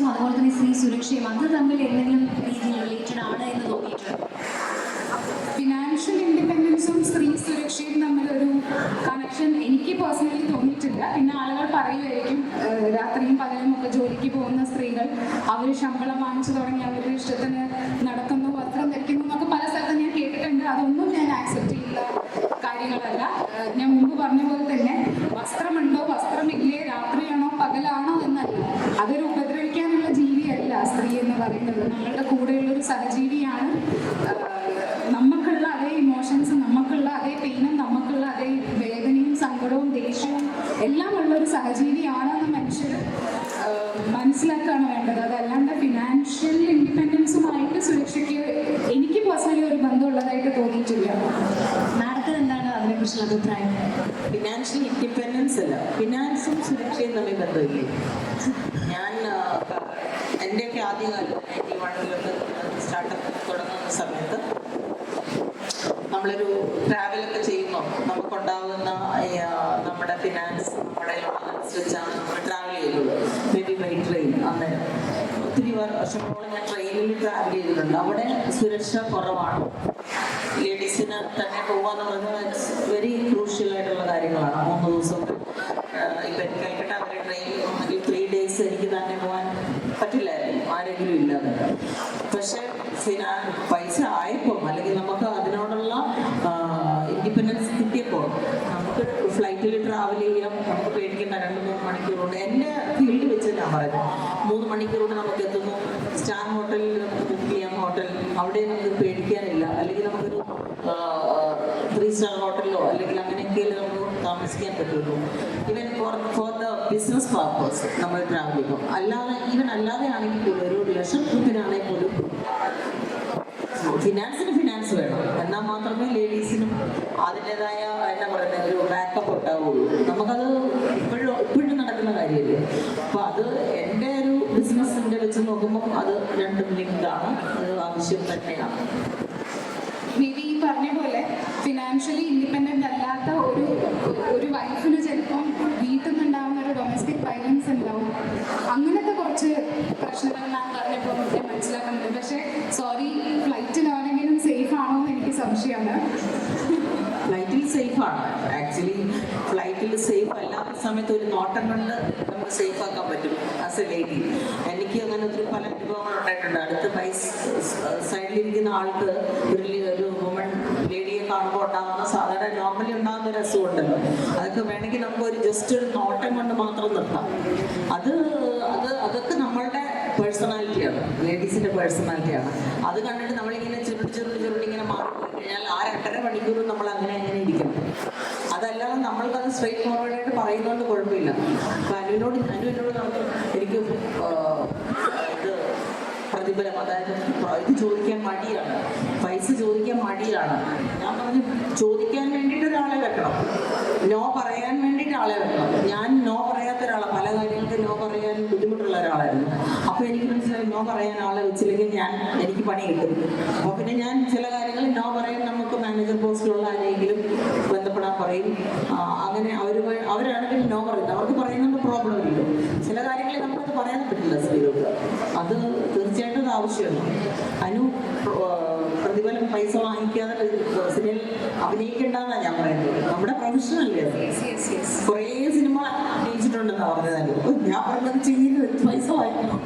അതുപോലെ തന്നെ സ്ത്രീ സുരക്ഷയും അത് തമ്മിൽ എന്തെങ്കിലും രീതിയിൽ റിലേറ്റഡ് ആണ് എന്ന് തോന്നിയിട്ടുണ്ട്? ഫിനാൻഷ്യൽ ഇൻഡിപെൻഡൻസും സ്ത്രീ സുരക്ഷയും തമ്മിലൊരു കണക്ഷൻ എനിക്ക് പേഴ്സണലി തോന്നിയിട്ടില്ല. പിന്നെ ആളുകൾ പറയുമായിരിക്കും രാത്രിയും പകലും ഒക്കെ ജോലിക്ക് പോകുന്ന സ്ത്രീകൾ അവർ ശമ്പളം വാങ്ങിച്ചു തുടങ്ങി അവരുടെ ഇഷ്ടത്തിന് നടക്കുന്നു, വസ്ത്രം ധരിക്കുന്നു എന്നൊക്കെ പല സ്ഥലത്തും ഞാൻ കേട്ടിട്ടുണ്ട്. അതൊന്നും ഞാൻ ആക്സെപ്റ്റ് ചെയ്യുന്ന കാര്യങ്ങളല്ല. ഞാൻ മുമ്പ് പറഞ്ഞ പോലെ തന്നെ വസ്ത്രമുണ്ടോ വസ്ത്രമില്ലേ, രാത്രിയാണോ പകലാണോ എന്നല്ല, അതൊരു ഉപദ്രവിക്കാനുള്ള ജീവിയല്ല സ്ത്രീ എന്ന് പറയുന്നത്. നമ്മളുടെ കൂടെയുള്ളൊരു സഹജീവിയാണ്. നമുക്കുള്ള അതേ ഇമോഷൻസും നമുക്കുള്ള അതേ പെയിനും നമുക്കുള്ള അതേ വേദനയും സങ്കടവും ദേഷ്യവും എല്ലാം ഉള്ളൊരു സഹജീവിയാണെന്ന് മനുഷ്യർ മനസ്സിലാക്കുകയാണ് വേണ്ടത്. അതല്ലാണ്ട് ഫിനാൻഷ്യൽ ഇൻഡിപെൻഡൻസുമായിട്ട് സുരക്ഷയ്ക്ക് എനിക്ക് പേഴ്സണലി ഒരു ബന്ധമുള്ളതായിട്ട് തോന്നിയിട്ടില്ല. മാഡത്തിന് എന്താണ് അതിനെക്കുറിച്ചുള്ള അഭിപ്രായം? ഫിനാൻഷ്യൽ ഇൻഡിപെൻഡൻസ് അല്ല, ഫിനാൻസും സുരക്ഷയും തമ്മിൽ ബന്ധമില്ലേ? ഞാൻ എൻ്റെയൊക്കെ ആദ്യകാലം 91-ലൊക്കെ സ്റ്റാർട്ടപ്പ് തുടങ്ങുന്ന സമയത്ത് നമ്മളൊരു ട്രാവലൊക്കെ ചെയ്യുമ്പോൾ നമുക്കുണ്ടാകുന്ന നമ്മുടെ ഫിനാൻസ് നമ്മുടെ അനുസരിച്ചാണ് നമ്മൾ ട്രാവൽ ചെയ്തത്. Maybe by train. അന്നേരം ഒത്തിരി വർഷങ്ങളോളം ഞാൻ ട്രെയിനിൽ ട്രാവൽ ചെയ്തിട്ടുണ്ട്. അവിടെ സുരക്ഷ കുറവാണ്. ലേഡീസിന് തന്നെ പോകാന്ന് പറയുന്നത് വെരി ക്രൂഷ്യൽ ആയിട്ടുള്ള കാര്യങ്ങളാണ്. 3 ദിവസമൊക്കെ ഇപ്പം എനിക്ക് കൽക്കട്ട വരെ ട്രെയിനിൽ ഒന്നെങ്കിൽ 3 days എനിക്ക് തന്നെ പോകാൻ പറ്റില്ലായിരുന്നു, ആരെങ്കിലും ഇല്ലാതെ. പക്ഷെ പൈസ ആയപ്പോൾ അല്ലെങ്കിൽ നമുക്ക് അതിനോടുള്ള ഇൻഡിപെൻഡൻസ് കിട്ടിയപ്പോൾ നമുക്ക് ഫ്ലൈറ്റിൽ ട്രാവൽ ചെയ്യാം, നമുക്ക് പേടിക്കേണ്ട 2-3 മണിക്കൂറുണ്ട്. എൻ്റെ ഫീൽഡ് വെച്ച് ഞാൻ പറയുന്നത് 3 മണിക്കൂറുകൊണ്ട് നമുക്ക് എത്തുന്നു. സ്റ്റാർ ഹോട്ടലിൽ നമുക്ക് ബുക്ക് ചെയ്യാം, ഹോട്ടൽ അവിടെ നമുക്ക് പേടിക്കാനില്ല. അല്ലെങ്കിൽ നമുക്കൊരു 3 സ്റ്റാർ ഹോട്ടലിലോ അല്ലെങ്കിൽ അങ്ങനെയൊക്കെ നമുക്ക് താമസിക്കാൻ പറ്റുള്ളൂ. Even for the business purpose നമ്മൾ ട്രാവൽ ചെയ്യുമ്പോൾ അല്ലാതെ ആണെങ്കിൽ പോലും ഒരു ലക്ഷത്തിനാണെങ്കിൽ പോലും ഫിനാൻസ് വേണം. എന്നാൽ മാത്രമേ ലേഡീസിനും അതിൻ്റെതായ എന്താ പറയുന്നത് ഒരു ബാക്കപ്പ് ഉണ്ടാവുള്ളൂ. നമുക്കത് ഇപ്പോഴും നടക്കുന്ന കാര്യമല്ലേ. അപ്പോൾ അത് എൻ്റെ ഒരു ബിസിനസ്സിൻ്റെ വെച്ച് നോക്കുമ്പോൾ അത് രണ്ടും ലിങ്കാണ്, അത് ആവശ്യം തന്നെയാണ്. മേ ബി ഈ പറഞ്ഞ പോലെ ഫിനാൻഷ്യലി ഇൻഡിപെൻഡൻ്റ് അല്ലാത്ത ഒരു വൈഫിന് ചിലപ്പം വീട്ടിൽ നിന്നുണ്ടാവുന്ന ഒരു ഡൊമസ്റ്റിക് വയലൻസ് ഉണ്ടാവും. അങ്ങനത്തെ കുറച്ച് പ്രശ്നങ്ങൾ ഞാൻ പറഞ്ഞപ്പോൾ എനിക്ക് മനസ്സിലാക്കുന്നുണ്ട്. പക്ഷേ സോറി, ഫ്ലൈറ്റിലാണെങ്കിലും സേഫ് ആണോ എന്ന് എനിക്ക് സംശയമാണ്. ഫ്ലൈറ്റിൽ സേഫാണ്. ആക്ച്വലി ഫ്ലൈറ്റിൽ സേഫ് അല്ലാത്ത സമയത്ത് ഒരു നോട്ടം കൊണ്ട് നമുക്ക് സേഫ് ആക്കാൻ പറ്റും ആസ് എ ലേഡി. എനിക്ക് അങ്ങനെ ഒത്തിരി പല അനുഭവങ്ങൾ ഉണ്ടായിട്ടുണ്ട്. അടുത്ത് സൈഡിലിരിക്കുന്ന ആൾക്ക് ഒരു വുമൺ ലേഡിയെ കാണുമ്പോൾ ഉണ്ടാകുന്ന സാധാരണ നോർമലി ഉണ്ടാകുന്ന ഒരു അസുഖമുണ്ടല്ലോ, അതൊക്കെ വേണമെങ്കിൽ നമുക്ക് ജസ്റ്റ് ഒരു നോട്ടം കൊണ്ട് മാത്രം നിർത്താം. അതൊക്കെ നമ്മളുടെ പേഴ്സണാലിറ്റിയാണ്, ലേഡീസിൻ്റെ പേഴ്സണാലിറ്റിയാണ്. അത് കണ്ടിട്ട് നമ്മളിങ്ങനെ ചുരുട്ടി ഇങ്ങനെ മാറിപ്പോയി കഴിഞ്ഞാൽ ആ 2.5 മണിക്കൂറും നമ്മൾ അങ്ങനെ ഇരിക്കണം. അതല്ലാതെ നമ്മൾക്കത് സ്ട്രെയിറ്റ് ഫോർവേഡായിട്ട് പറയുന്നതുകൊണ്ട് കുഴപ്പമില്ല. അപ്പം അനുവിനോട് എനിക്ക് ഇത് പ്രതിഫലം, അതായത് ഇത് ചോദിക്കാൻ മടിയാണ്, പൈസ ചോദിക്കാൻ മടിയാണ്. ഞാൻ പറഞ്ഞു ചോദിക്കാൻ വേണ്ടിയിട്ട് ഒരാളെ വെക്കണം, നോ പറയാൻ വേണ്ടിയിട്ട് ആളെ വെക്കണം. ഞാൻ നോ പറയാത്ത ഒരാളാണ്, പല കാര്യങ്ങൾക്ക് നോ പറയാൻ ബുദ്ധിമുട്ടുള്ള ഒരാളായിരുന്നു. അപ്പോൾ എനിക്ക് മനസ്സിലായി നോ പറയാൻ ആളെ വെച്ചില്ലെങ്കിൽ എനിക്ക് പണി കിട്ടും. അപ്പോൾ പിന്നെ ഞാൻ ചില കാര്യങ്ങളിൽ നോ പറയാൻ നമുക്ക് മാനേജർ പോസ്റ്റിലുള്ള ആരെങ്കിലും ബന്ധപ്പെടാൻ പറയും. അങ്ങനെ അവരാണെങ്കിൽ നോ പറയുന്നത്, അവർക്ക് പറയുന്നതുകൊണ്ട് പ്രോബ്ലം ഇല്ലല്ലോ. ചില കാര്യങ്ങളിൽ നമുക്കത് പറയാൻ പറ്റില്ല സ്ത്രീകൾക്ക്, അത് തീർച്ചയായിട്ടും അത് ആവശ്യമാണ്. പ്രതിഫലം പൈസ വാങ്ങിക്കാതെ സിനിമയിൽ അഭിനയിക്കേണ്ടെന്നാണ് ഞാൻ പറയുന്നത്. നമ്മുടെ പ്രൊഫഷനല്ലേ അത്. കുറേ സിനിമ അഭിനയിച്ചിട്ടുണ്ടെന്നാണ് പറഞ്ഞതല്ലോ. ഞാൻ പറഞ്ഞത് ചെയ്യുന്നത് പൈസ വാങ്ങിക്കണം.